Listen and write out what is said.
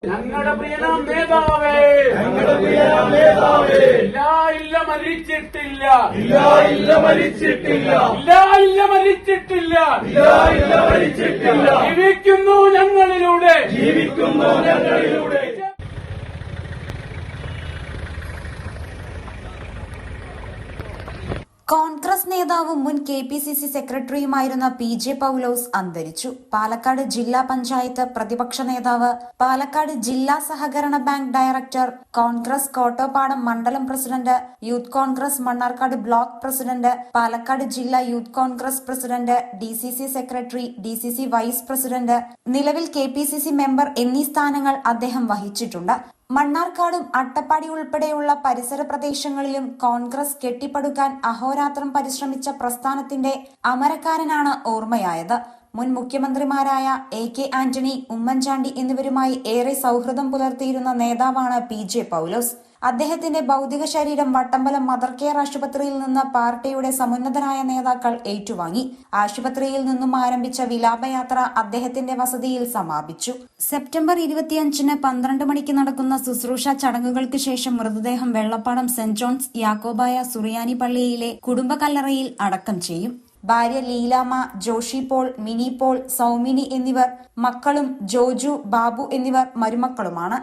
ഞങ്ങളുടെ പ്രിയനാം നേതാവേ, ഇല്ല മരിച്ചിട്ടില്ല, ജീവിക്കുന്നു ഞങ്ങളിലൂടെ. കോൺഗ്രസ് നേതാവും മുൻ KPCC സെക്രട്ടറിയുമായിരുന്ന PJ പൗലോസ് അന്തരിച്ചു. പാലക്കാട് ജില്ലാ പഞ്ചായത്ത് പ്രതിപക്ഷ നേതാവ്, പാലക്കാട് ജില്ലാ സഹകരണ ബാങ്ക് ഡയറക്ടർ, കോൺഗ്രസ് കോട്ടോപ്പാടം മണ്ഡലം president, youth Congress Mannarkkad block president, Palakkad ജില്ലാ youth Congress president, DCC secretary, DCC vice president, നിലവിൽ KPCC മെമ്പർ എന്നീ സ്ഥാനങ്ങൾ അദ്ദേഹം വഹിച്ചിട്ടുണ്ട്. മണ്ണാർക്കാടും അട്ടപ്പാടി ഉൾപ്പെടെയുള്ള പരിസര പ്രദേശങ്ങളിലും കോൺഗ്രസ് കെട്ടിപ്പടുക്കാൻ അഹോരാത്രം പരിശ്രമിച്ച പ്രസ്ഥാനത്തിന്റെ അമരക്കാരനാണ് ഓർമ്മയായത്. മുൻ മുഖ്യമന്ത്രിമാരായ AK ആന്റണി, ഉമ്മൻചാണ്ടി എന്നിവരുമായി ഏറെ സൗഹൃദം പുലർത്തിയിരുന്ന നേതാവാണ് PJ പൗലോസ്. അദ്ദേഹത്തിന്റെ ഭൗതിക ശരീരം വട്ടമ്പലം മദർ കെയർ ആശുപത്രിയിൽ നിന്ന് പാർട്ടിയുടെ സമുന്നതരായ നേതാക്കൾ ഏറ്റുവാങ്ങി. ആശുപത്രിയിൽ നിന്നും ആരംഭിച്ച വിലാപയാത്ര അദ്ദേഹത്തിന്റെ വസതിയിൽ സമാപിച്ചു. സെപ്റ്റംബർ 25-ന് 12 മണിക്ക് നടക്കുന്ന ശുശ്രൂഷ ചടങ്ങുകൾക്ക് ശേഷം മൃതദേഹം വെള്ളപ്പാടം സെന്റ് ജോൺസ് യാക്കോബായ സുറിയാനി പള്ളിയിലെ കുടുംബകല്ലറയിൽ അടക്കം ചെയ്യും. ഭാര്യ ലീലാമ്മ, ജോഷി പോൾ, മിനി പോൾ, സൗമിനി എന്നിവർ മക്കളും ജോജു, ബാബു എന്നിവർ മരുമക്കളുമാണ്.